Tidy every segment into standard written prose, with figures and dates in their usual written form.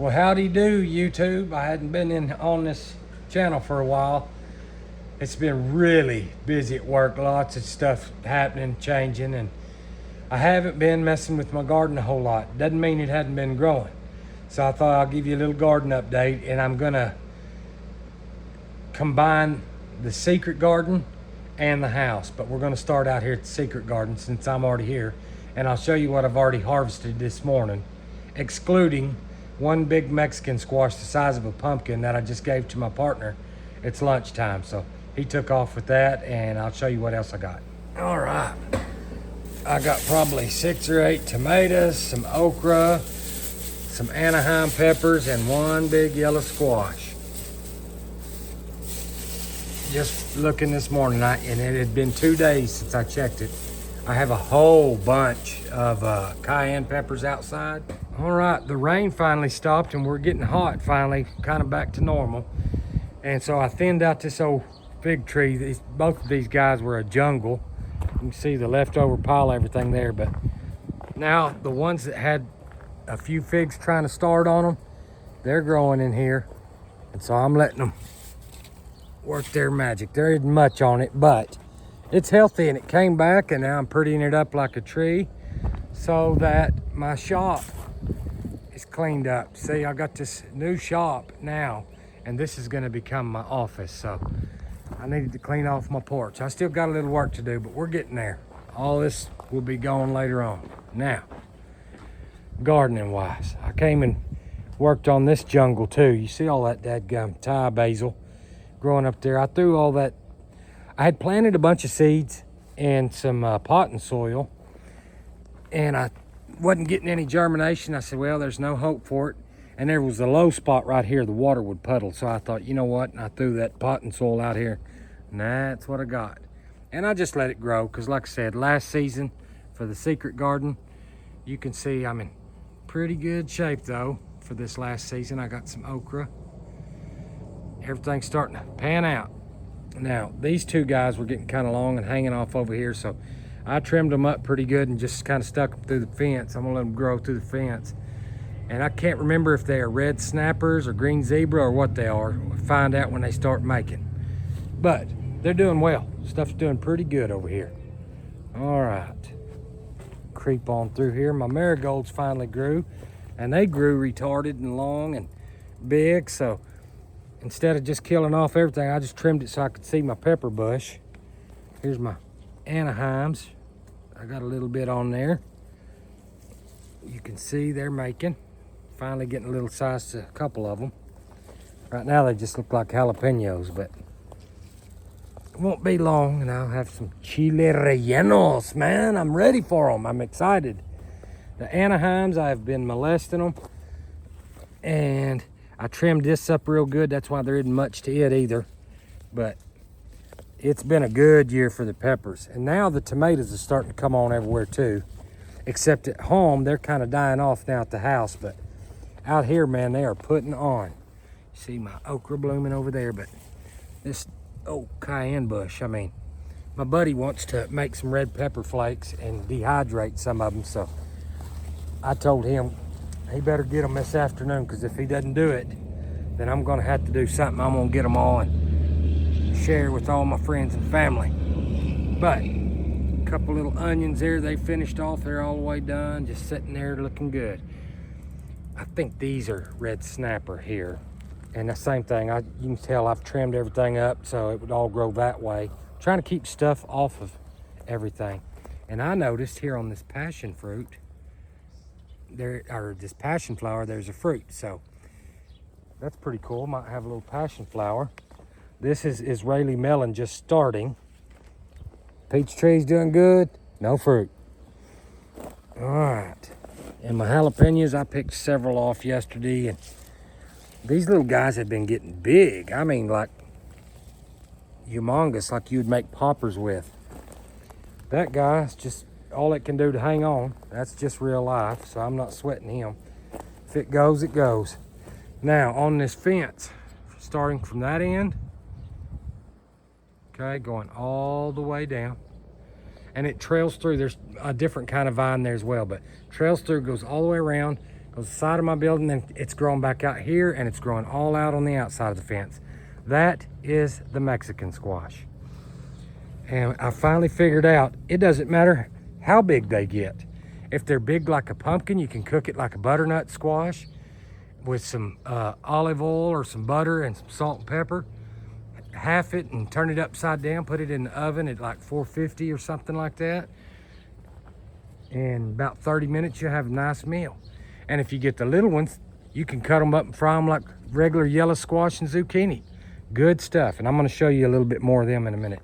Well, howdy do, YouTube. I hadn't been on this channel for a while. It's been really busy at work, lots of stuff happening, changing, and I haven't been messing with my garden a whole lot. Doesn't mean it hadn't been growing. So I thought I'll give you a little garden update, and I'm gonna combine the secret garden and the house, but we're gonna start out here at the secret garden since I'm already here, and I'll show you what I've already harvested this morning, excluding one big Mexican squash the size of a pumpkin that I just gave to my partner. It's lunchtime, so he took off with that, and I'll show you what else I got. All right, I got probably 6 or 8 tomatoes, some okra, some Anaheim peppers, and one big yellow squash. Just looking this morning, and it had been 2 days since I checked it. I have a whole bunch of cayenne peppers outside. All right, the rain finally stopped and we're getting hot finally, kind of back to normal. And so I thinned out this old fig tree. Both of these guys were a jungle. You can see the leftover pile of everything there, but now the ones that had a few figs trying to start on them, they're growing in here. And so I'm letting them work their magic. There isn't much on it, but it's healthy and it came back, and now I'm prettying it up like a tree so that my shop is cleaned up. See, I got this new shop now, and this is going to become my office. So I needed to clean off my porch. I still got a little work to do, but we're getting there. All this will be going later on. Now, gardening wise, I came and worked on this jungle too. You see all that dadgum Thai basil growing up there. I threw all that. I had planted a bunch of seeds and some potting soil, and I wasn't getting any germination. I said, well, there's no hope for it. And there was a low spot right here the water would puddle. So I thought, you know what? And I threw that potting soil out here, and that's what I got. And I just let it grow, because like I said, last season for the secret garden, you can see I'm in pretty good shape though for this last season. I got some okra. Everything's starting to pan out. Now, these two guys were getting kind of long and hanging off over here, so I trimmed them up pretty good and just kind of stuck them through the fence. I'm gonna let them grow through the fence. And I can't remember if they are red snappers or green zebra or what they are. We'll find out when they start making. But they're doing well. Stuff's doing pretty good over here. All right, creep on through here. My marigolds finally grew, and they grew retarded and long and big, so instead of just killing off everything, I just trimmed it so I could see my pepper bush. Here's my Anaheims. I got a little bit on there. You can see they're making. Finally getting a little size to a couple of them. Right now they just look like jalapenos, but it won't be long and I'll have some chile rellenos, man. I'm ready for them. I'm excited. The Anaheims, I've been molesting them, and I trimmed this up real good. That's why there isn't much to it either. But it's been a good year for the peppers. And now the tomatoes are starting to come on everywhere too. Except at home, they're kind of dying off now at the house. But out here, man, they are putting on. You see my okra blooming over there. But this cayenne bush, I mean, my buddy wants to make some red pepper flakes and dehydrate some of them. So I told him he better get them this afternoon, because if he doesn't do it, then I'm gonna have to do something. I'm gonna get them all and share with all my friends and family. But a couple little onions there, they finished off. They're all the way done, just sitting there looking good. I think these are red snapper here. And the same thing, you can tell I've trimmed everything up so it would all grow that way. I'm trying to keep stuff off of everything. And I noticed here on this passion fruit, this passion flower, there's a fruit, so that's pretty cool. Might have a little passion flower. This is Israeli melon just starting. Peach tree's doing good, no fruit. All right, and my jalapenos, I picked several off yesterday, and these little guys have been getting big. I mean, like humongous, like you'd make poppers with. That guy's just all it can do to hang on. That's just real life, so I'm not sweating him. If it goes, it goes. Now on this fence, starting from that end, okay, going all the way down, and it trails through. There's a different kind of vine there as well, but trails through, goes all the way around, goes the side of my building, then it's growing back out here, and it's growing all out on the outside of the fence. That is the Mexican squash. And I finally figured out it doesn't matter how big they get. If they're big like a pumpkin, you can cook it like a butternut squash with some olive oil or some butter and some salt and pepper. Half it and turn it upside down, put it in the oven at like 450 or something like that. In about 30 minutes, you'll have a nice meal. And if you get the little ones, you can cut them up and fry them like regular yellow squash and zucchini. Good stuff. And I'm gonna show you a little bit more of them in a minute.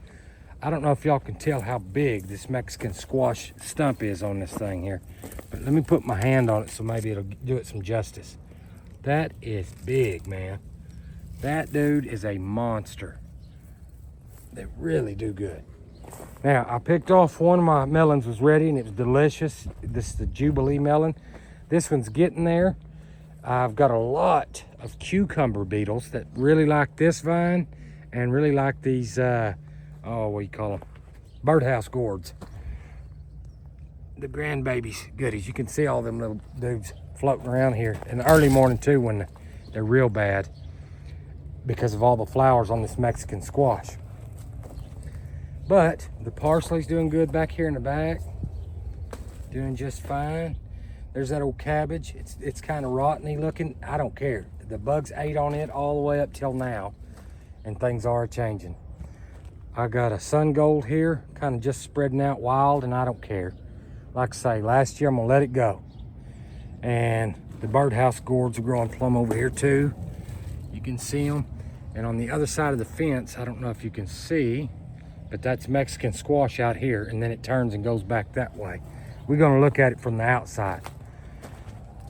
I don't know if y'all can tell how big this Mexican squash stump is on this thing here, but let me put my hand on it so maybe it'll do it some justice. That is big, man. That dude is a monster. They really do good. Now, I picked off one of my melons was ready and it was delicious. This is the Jubilee melon. This one's getting there. I've got a lot of cucumber beetles that really like this vine and really like these, what do you call them? Birdhouse gourds. The grandbabies goodies. You can see all them little dudes floating around here in the early morning too when they're real bad because of all the flowers on this Mexican squash. But the parsley's doing good back here in the back. Doing just fine. There's that old cabbage. It's kind of rotteny looking. I don't care. The bugs ate on it all the way up till now, and things are changing. I got a sun gold here, kind of just spreading out wild, and I don't care. Like I say, last year I'm gonna let it go. And the birdhouse gourds are growing plumb over here too. You can see them. And on the other side of the fence, I don't know if you can see, but that's Mexican squash out here, and then it turns and goes back that way. We're gonna look at it from the outside.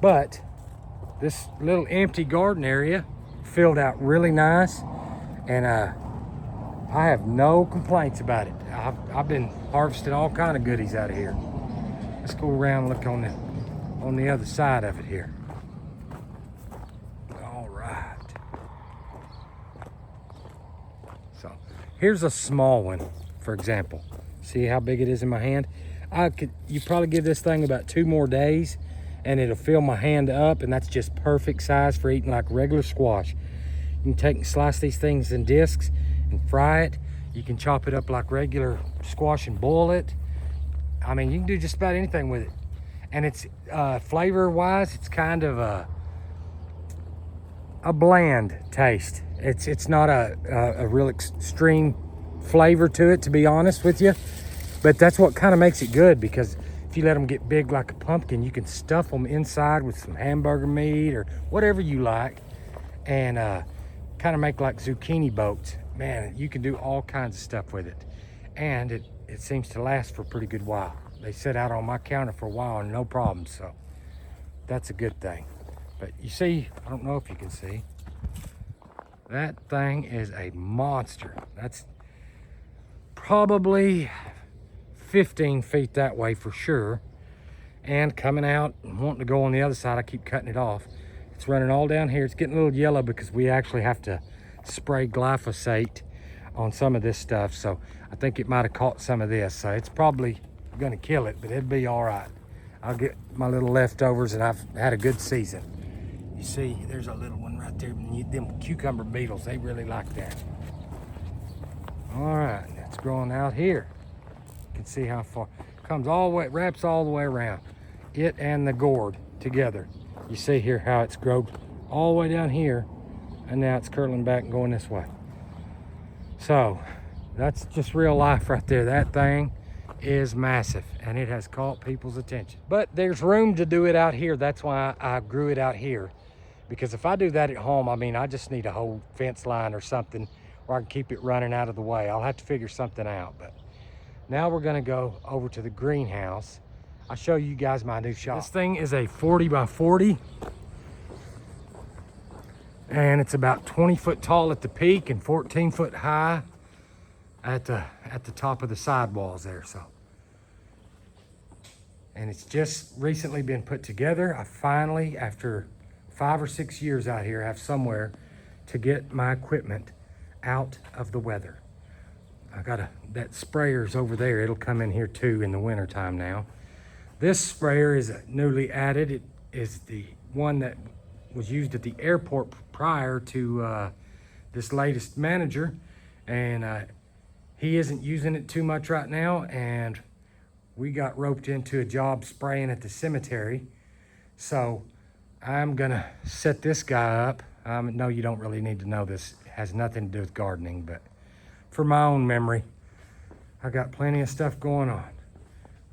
But this little empty garden area filled out really nice, and I have no complaints about it. I've been harvesting all kind of goodies out of here. Let's go around and look on the other side of it here. All right. So here's a small one, for example. See how big it is in my hand? You probably give this thing about 2 more days and it'll fill my hand up, and that's just perfect size for eating like regular squash. You can take and slice these things in discs and fry it. You can chop it up like regular squash and boil it. I mean, you can do just about anything with it. And it's flavor wise, it's kind of a bland taste. It's not a real extreme flavor to it, to be honest with you. But that's what kind of makes it good, because if you let them get big like a pumpkin, you can stuff them inside with some hamburger meat or whatever you like, and kind of make like zucchini boats. Man, you can do all kinds of stuff with it. And it seems to last for a pretty good while. They sit out on my counter for a while and no problems, so that's a good thing. But you see, I don't know if you can see, that thing is a monster. That's probably 15 feet that way for sure. And coming out and wanting to go on the other side, I keep cutting it off. It's running all down here. It's getting a little yellow because we actually have to spray glyphosate on some of this stuff. So I think it might have caught some of this. So it's probably gonna kill it, but it'll be all right. I'll get my little leftovers, and I've had a good season. You see, there's a little one right there. Them cucumber beetles, they really like that. All right, it's growing out here. You can see how far. Comes all the way, wraps all the way around. It and the gourd together. You see here how it's grown all the way down here, and now it's curling back and going this way. So that's just real life right there. That thing is massive, and it has caught people's attention. But there's room to do it out here. That's why I grew it out here. Because if I do that at home, I mean, I just need a whole fence line or something where I can keep it running out of the way. I'll have to figure something out. But now we're gonna go over to the greenhouse. I'll show you guys my new shop. This thing is a 40 by 40. And it's about 20 foot tall at the peak and 14 foot high at the top of the sidewalls there. So, and it's just recently been put together. I finally, after 5 or 6 years out here, have somewhere to get my equipment out of the weather. I got that sprayer's over there. It'll come in here too in the winter time now. This sprayer is newly added. It is the one that was used at the airport prior to this latest manager, and he isn't using it too much right now, and we got roped into a job spraying at the cemetery. So I'm gonna set this guy up. No, you don't really need to know this. It has nothing to do with gardening, but for my own memory, I got plenty of stuff going on.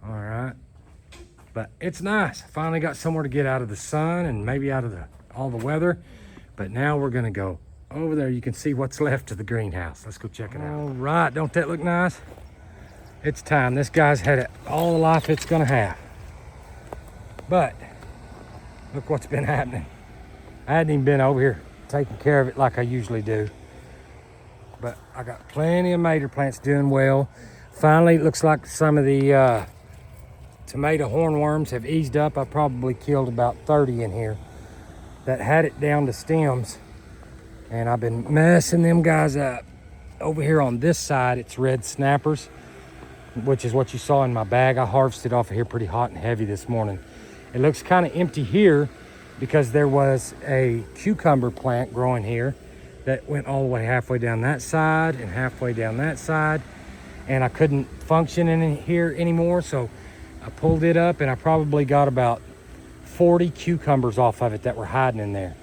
All right, but it's nice. I finally got somewhere to get out of the sun and maybe out of all the weather. But now we're gonna go over there. You can see what's left of the greenhouse. Let's go check it out. All right, don't that look nice? It's time. This guy's had all the life it's gonna have. But look what's been happening. I hadn't even been over here taking care of it like I usually do. But I got plenty of tomato plants doing well. Finally, it looks like some of the tomato hornworms have eased up. I probably killed about 30 in here that had it down to stems. And I've been messing them guys up. Over here on this side, it's red snappers, which is what you saw in my bag. I harvested off of here pretty hot and heavy this morning. It looks kind of empty here because there was a cucumber plant growing here that went all the way halfway down that side and halfway down that side. And I couldn't function in here anymore, so I pulled it up and I probably got about 40 cucumbers off of it that were hiding in there.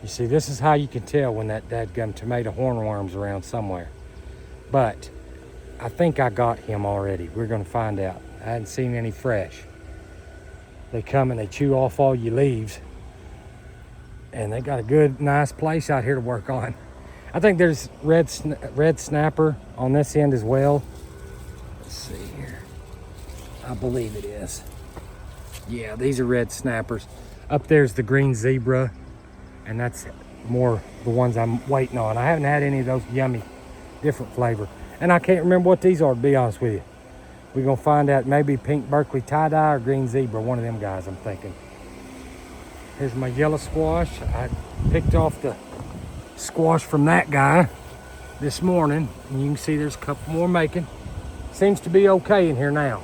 You see, this is how you can tell when that dadgum tomato hornworm's around somewhere. But I think I got him already. We're gonna find out. I hadn't seen any fresh. They come and they chew off all your leaves. And they got a good, nice place out here to work on. I think there's red snapper on this end as well. Let's see here. I believe it is. Yeah, these are red snappers. Up there's the green zebra, and that's more the ones I'm waiting on. I haven't had any of those yummy, different flavor. And I can't remember what these are, to be honest with you. We're gonna find out. Maybe pink Berkeley tie-dye or green zebra, one of them guys, I'm thinking. Here's my yellow squash. I picked off the squash from that guy this morning, and you can see there's a couple more making. Seems to be okay in here now.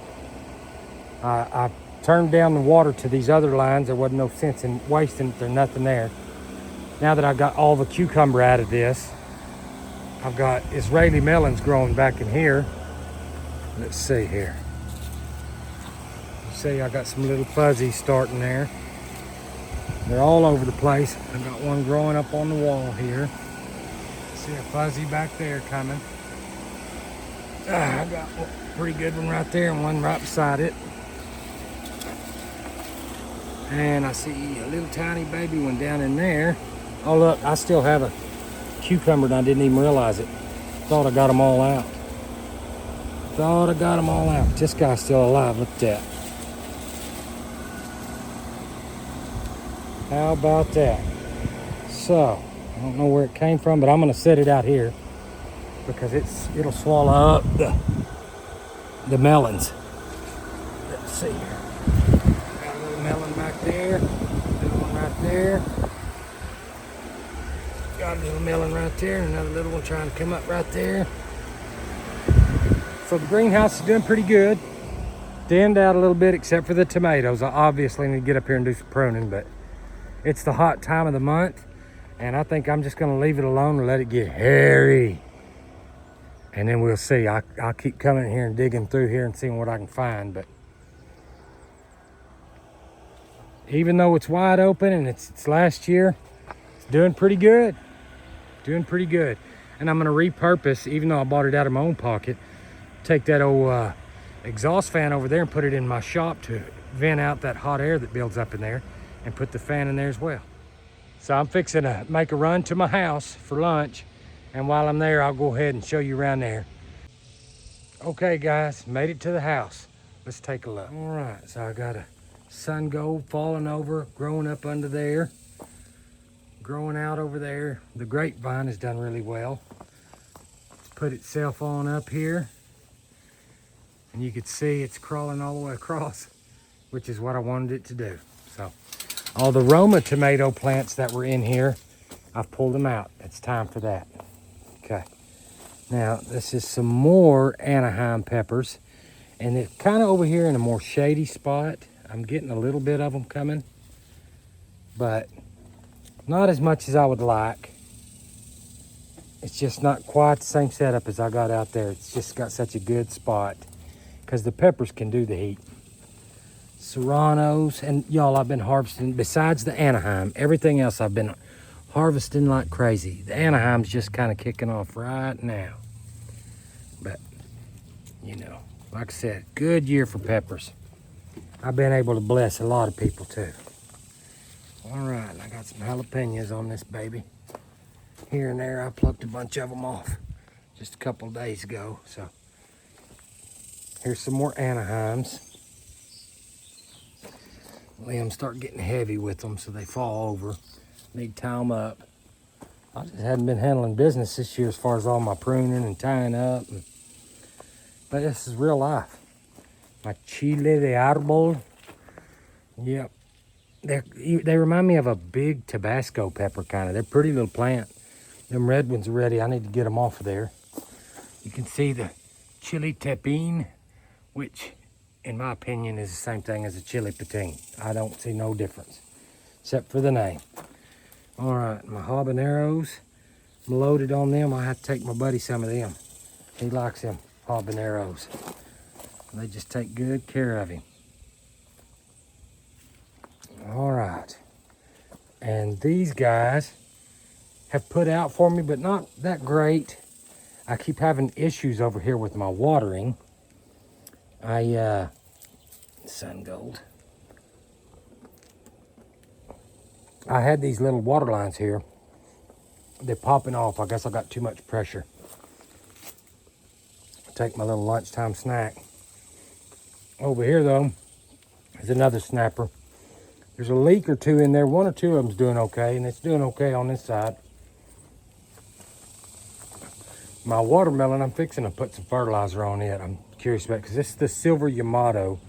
I turned down the water to these other lines. There wasn't no sense in wasting it. There's nothing there. Now that I got all the cucumber out of this, I've got Israeli melons growing back in here. Let's see here. You see I got some little fuzzies starting there. They're all over the place. I got one growing up on the wall here. See a fuzzy back there coming. I got a pretty good one right there and one right beside it. And I see a little tiny baby one down in there. Oh look, I still have a cucumber and I didn't even realize it. Thought I got them all out. Thought I got them all out. This guy's still alive. Look at that. How about that? So, I don't know where it came from, but I'm gonna set it out here because it'll swallow up the melons. Let's see here. Got a little melon back there, little one right there. Got a little melon right there, and another little one trying to come up right there. So the greenhouse is doing pretty good. Thinned out a little bit except for the tomatoes. I obviously need to get up here and do some pruning, but it's the hot time of the month, and I think I'm just gonna leave it alone and let it get hairy. And then we'll see. I'll keep coming here and digging through here and seeing what I can find. But even though it's wide open and it's last year, it's doing pretty good. Doing pretty good. And I'm gonna repurpose, even though I bought it out of my own pocket, take that old exhaust fan over there and put it in my shop to vent out that hot air that builds up in there, and put the fan in there as well. So I'm fixing to make a run to my house for lunch, and while I'm there, I'll go ahead and show you around there. Okay guys, made it to the house. Let's take a look. All right, so I got a sun gold falling over, growing up under there, growing out over there. The grapevine has done really well. It's put itself on up here, and you can see it's crawling all the way across, which is what I wanted it to do. So all the Roma tomato plants that were in here, I've pulled them out. It's time for that. Okay. Now, this is some more Anaheim peppers, and they're kind of over here in a more shady spot. I'm getting a little bit of them coming. but not as much as I would like. It's just not quite the same setup as I got out there. It's just got such a good spot because the peppers can do the heat. Serranos, and y'all, I've been harvesting, besides the Anaheim, everything else I've been harvesting like crazy. The Anaheim's just kind of kicking off right now. But, you know, like I said, good year for peppers. I've been able to bless a lot of people too. All right, I got some jalapenos on this baby. Here and there, I plucked a bunch of them off just a couple days ago. So here's some more Anaheims. Limbs start getting heavy with them, so they fall over. Need to tie them up. I just hadn't been handling business this year as far as all my pruning and tying up. But this is real life. My chile de árbol. Yep. They remind me of a big Tabasco pepper kind of. They're pretty little plant. Them red ones are ready. I need to get them off of there. You can see the chili tepine, which in my opinion is the same thing as a chili patin. I don't see no difference except for the name. All right, my habaneros, I'm loaded on them. I have to take my buddy some of them. He likes them habaneros. They just take good care of him. All right, and these guys have put out for me, but not that great. I keep having issues over here with my watering. Sun gold. I had these little water lines here. They're popping off. I guess I got too much pressure. Take my little lunchtime snack. Over here though, is another snapper. There's a leak or two in there. One or two of them's doing okay, and it's doing okay on this side. My watermelon, I'm fixing to put some fertilizer on it. I'm curious about it because this is the Silver Yamato.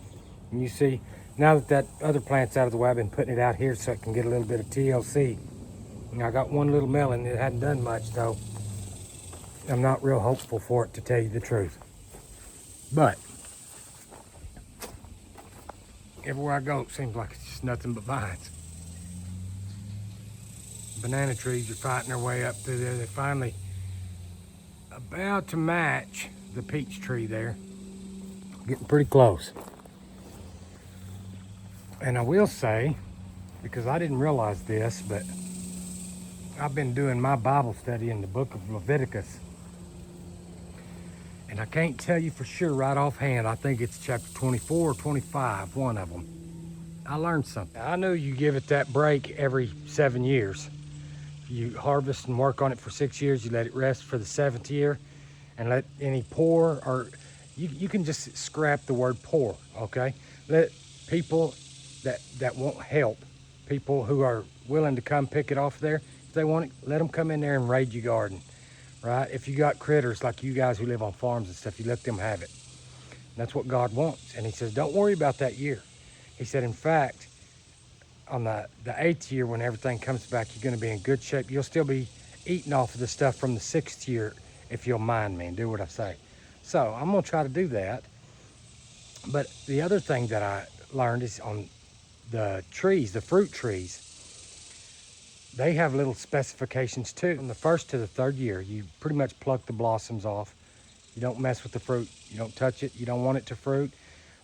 And you see, now that other plant's out of the way, I've been putting it out here so it can get a little bit of TLC. And I got one little melon. It hadn't done much though. I'm not real hopeful for it, to tell you the truth. But everywhere I go, it seems like it's just nothing but vines. Banana trees are fighting their way up through there. They're finally about to match the peach tree there. Getting pretty close. And I will say, because I didn't realize this, but I've been doing my Bible study in the book of Leviticus. And I can't tell you for sure right offhand. I think it's chapter 24 or 25, one of them. I learned something. I knew you give it that break every 7 years. You harvest and work on it for 6 years. You let it rest for the 7th year and let any poor, or you can just scrap the word poor, okay? Let people that won't help, people who are willing to come pick it off there, if they want it, let them come in there and raid your garden, right? If you got critters like you guys who live on farms and stuff, you let them have it. And that's what God wants. And he says, don't worry about that year. He said, in fact, on the 8th year, when everything comes back, you're going to be in good shape. You'll still be eating off of the stuff from the 6th year, if you'll mind me and do what I say. So I'm going to try to do that. But the other thing that I learned is on the trees, the fruit trees, they have little specifications too. From the 1st to the 3rd year, you pretty much pluck the blossoms off. You don't mess with the fruit. You don't touch it. You don't want it to fruit.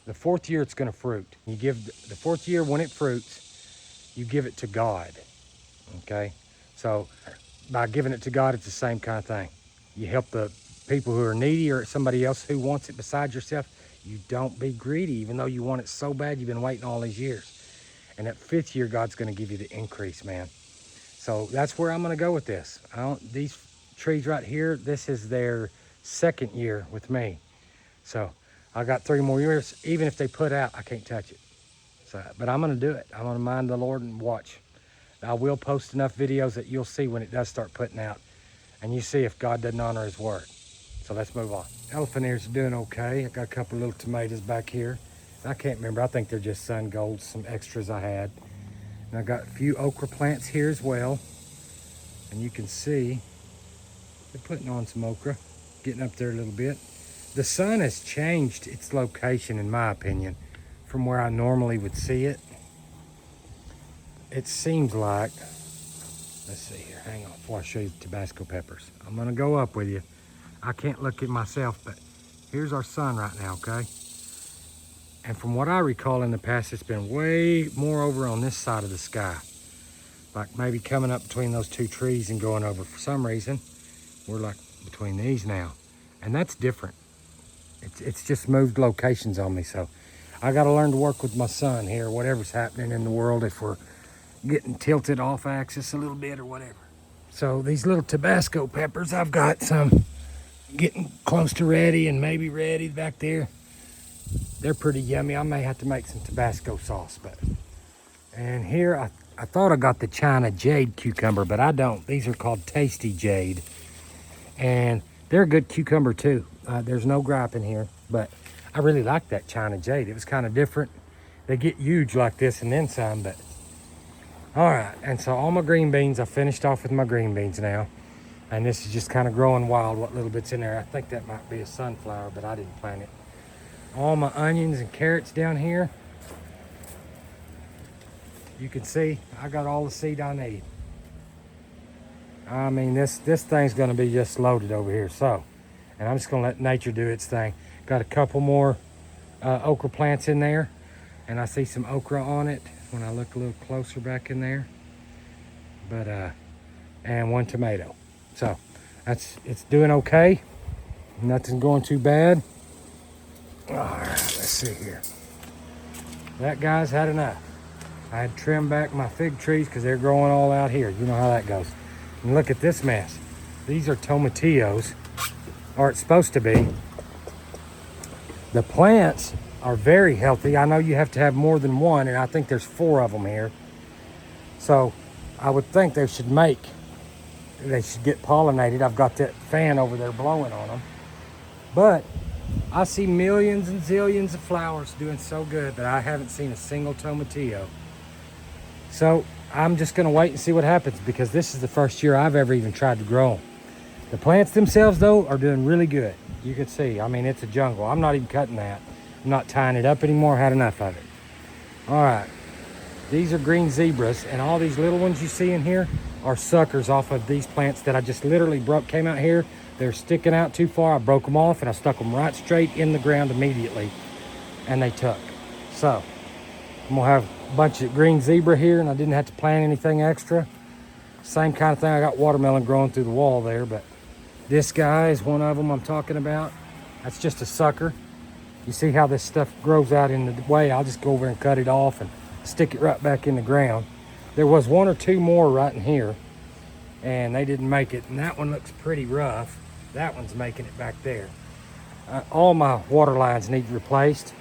The 4th year, it's going to fruit. You give the 4th year, when it fruits, you give it to God, okay? So by giving it to God, it's the same kind of thing. You help the people who are needy or somebody else who wants it besides yourself. You don't be greedy, even though you want it so bad you've been waiting all these years. And that 5th year, God's going to give you the increase, man. So that's where I'm going to go with this. These trees right here, this is their 2nd year with me. So I got 3 more years. Even if they put out, I can't touch it. So, but I'm going to do it. I'm going to mind the Lord and watch. I will post enough videos that you'll see when it does start putting out. And you see if God doesn't honor his word. So let's move on. Elephant ears are doing okay. I got a couple little tomatoes back here. I can't remember. I think they're just sun golds, some extras I had. And I got a few okra plants here as well. And you can see they're putting on some okra, getting up there a little bit. The sun has changed its location, in my opinion, from where I normally would see it. it seems like, let's see here, hang on before I show you the Tabasco peppers. I'm gonna go up with you. I can't look at myself, but here's our sun right now, okay? And from what I recall in the past, it's been way more over on this side of the sky. Like maybe coming up between those two trees and going over. For some reason, we're like between these now. And that's different. It's just moved locations on me, so I gotta learn to work with my sun here, whatever's happening in the world, if we're getting tilted off axis a little bit or whatever. So these little Tabasco peppers, I've got some getting close to ready and maybe ready back there. They're pretty yummy. I may have to make some Tabasco sauce, but. And here, I thought I got the China Jade cucumber, but I don't. These are called Tasty Jade. And they're a good cucumber too. There's no gripe in here, but I really like that China Jade. It was kind of different. They get huge like this and then some, but. All right, and so all my green beans, I finished off with my green beans now. And this is just kind of growing wild, what little bit's in there. I think that might be a sunflower, but I didn't plant it. All my onions and carrots down here. You can see I got all the seed I need. I mean, this thing's gonna be just loaded over here. So, and I'm just gonna let nature do its thing. Got a couple more okra plants in there, and I see some okra on it when I look a little closer back in there. But and one tomato. So it's doing okay. Nothing's going too bad. All right, let's see here. That guy's had enough. I had trimmed back my fig trees because they're growing all out here. You know how that goes. And look at this mess. These are tomatillos, or it's supposed to be. The plants are very healthy. I know you have to have more than one, and I think there's 4 of them here. So I would think they should get pollinated. I've got that fan over there blowing on them. But I see millions and zillions of flowers doing so good, but I haven't seen a single tomatillo. So I'm just gonna wait and see what happens, because this is the first year I've ever even tried to grow them. The plants themselves though are doing really good. You can see, I mean, it's a jungle. I'm not even cutting that. I'm not tying it up anymore. I had enough of it. All right, these are green zebras, and all these little ones you see in here are suckers off of these plants that I just literally came out here. They're sticking out too far. I broke them off and I stuck them right straight in the ground immediately, and they took. So I'm gonna have a bunch of green zebra here, and I didn't have to plant anything extra. Same kind of thing. I got watermelon growing through the wall there, but this guy is one of them I'm talking about. That's just a sucker. You see how this stuff grows out in the way. I'll just go over and cut it off and stick it right back in the ground. There was 1 or 2 more right in here, and they didn't make it. And that one looks pretty rough. That one's making it back there. All my water lines need replaced,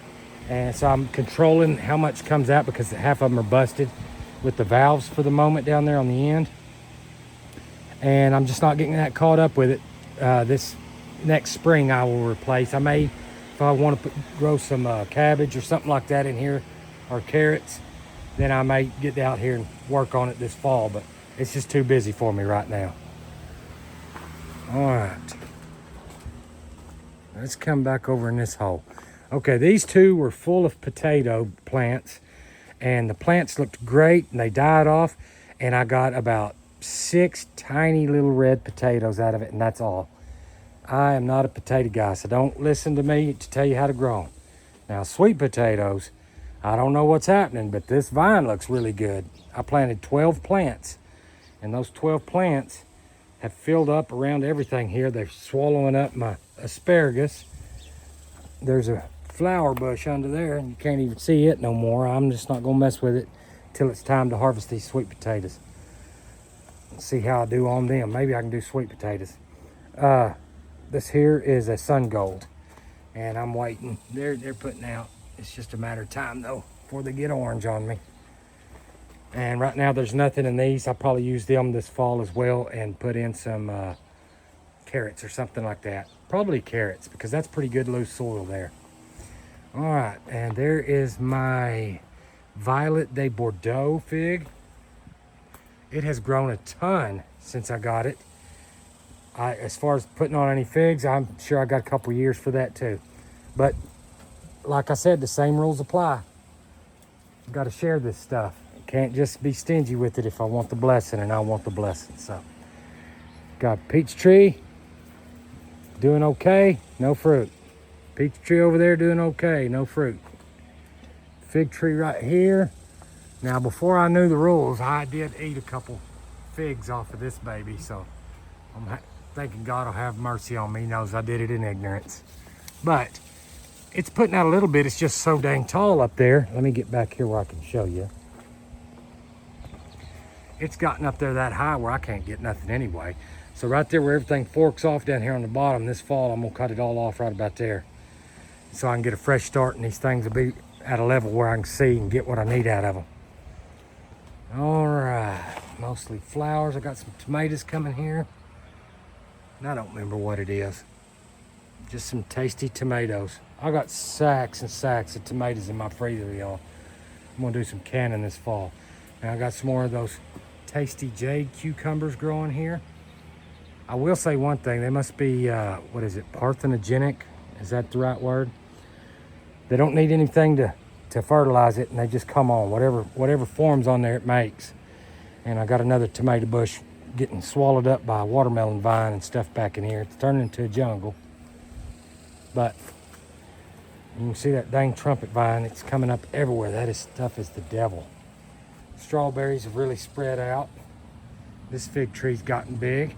and so I'm controlling how much comes out, because half of them are busted with the valves for the moment down there on the end. And I'm just not getting that caught up with it. This next spring I will replace. I may, if I want to grow some cabbage or something like that in here, or carrots, then I may get out here and work on it this fall, but it's just too busy for me right now. All right, let's come back over in this hole. Okay, these 2 were full of potato plants, and the plants looked great, and they died off, and I got about 6 tiny little red potatoes out of it, and that's all. I am not a potato guy, so don't listen to me to tell you how to grow them. Now, sweet potatoes, I don't know what's happening, but this vine looks really good. I planted 12 plants, and those 12 plants have filled up around everything here. They're swallowing up my asparagus. There's a flower bush under there, and you can't even see it no more. I'm just not gonna mess with it till it's time to harvest these sweet potatoes. Let's see how I do on them. Maybe I can do sweet potatoes. This here is a sun gold, and I'm waiting. They're putting out. It's just a matter of time though before they get orange on me. And right now there's nothing in these. I'll probably use them this fall as well and put in some carrots or something like that. Probably carrots, because that's pretty good loose soil there. All right, and there is my Violet de Bordeaux fig. It has grown a ton since I got it. As far as putting on any figs, I'm sure I got a couple years for that too. But like I said, the same rules apply. Got to share this stuff. can't just be stingy with it if I want the blessing, and I want the blessing. So, got peach tree doing okay, no fruit. Peach tree over there doing okay, no fruit. Fig tree right here. Now, before I knew the rules, I did eat a couple figs off of this baby, so I'm thinking God will have mercy on me. He knows I did it in ignorance. But it's putting out a little bit. It's just so dang tall up there. Let me get back here where I can show you. It's gotten up there that high where I can't get nothing anyway. So right there where everything forks off down here on the bottom, this fall I'm gonna cut it all off right about there, so I can get a fresh start, and these things will be at a level where I can see and get what I need out of them. All right, mostly flowers. I got some tomatoes coming here. And I don't remember what it is. Just some tasty tomatoes. I got sacks and sacks of tomatoes in my freezer, y'all. I'm gonna do some canning this fall. Now I got some more of those tasty jade cucumbers growing here. I will say one thing, they must be, what is it, parthenogenic? Is that the right word? They don't need anything to fertilize it, and they just come on. Whatever forms on there, it makes. And I got another tomato bush getting swallowed up by a watermelon vine and stuff back in here. It's turning into a jungle. But you can see that dang trumpet vine. It's coming up everywhere. That stuff is the devil. Strawberries have really spread out. This fig tree's gotten big.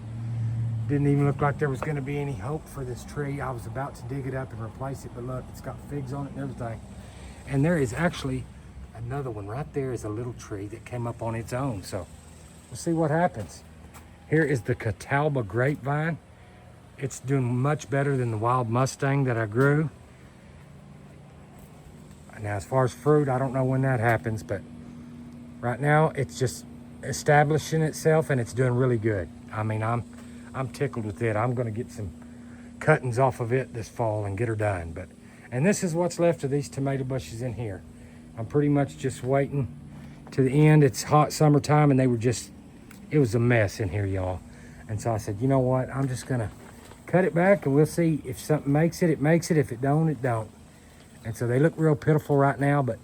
Didn't even look like there was going to be any hope for this tree. I was about to dig it up and replace it, but look, it's got figs on it and everything. And there is actually another one right there, is a little tree that came up on its own. So we'll see what happens. Here is the Catawba grapevine. It's doing much better than the wild Mustang that I grew. Now, as far as fruit, I don't know when that happens, but right now it's just establishing itself, and it's doing really good. I mean, I'm tickled with it. I'm going to get some cuttings off of it this fall and get her done. And this is what's left of these tomato bushes in here. I'm pretty much just waiting to the end. It's hot summertime, and it was a mess in here, y'all. And so I said, you know what? I'm just going to cut it back, and we'll see if something makes it, it makes it. If it don't, it don't. And so they look real pitiful right now, but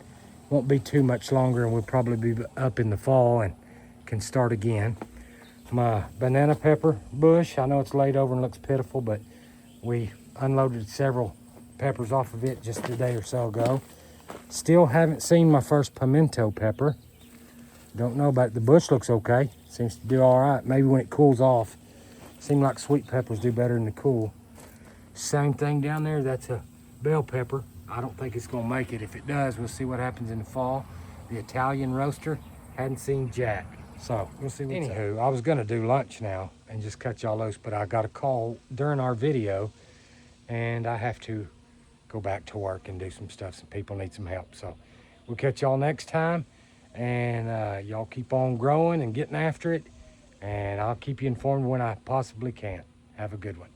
won't be too much longer, and we'll probably be up in the fall and can start again. My banana pepper bush, I know it's laid over and looks pitiful, but we unloaded several peppers off of it just a day or so ago. Still haven't seen my first pimento pepper. Don't know about it. The bush looks okay. Seems to do all right. Maybe when it cools off. Seems like sweet peppers do better in the cool. Same thing down there. That's a bell pepper. I don't think it's going to make it. If it does, we'll see what happens in the fall. The Italian roaster, hadn't seen jack. So we'll see what's Anywho, I was going to do lunch now and just cut y'all loose, but I got a call during our video, and I have to go back to work and do some stuff. Some people need some help. So we'll catch y'all next time, and y'all keep on growing and getting after it, and I'll keep you informed when I possibly can. Have a good one.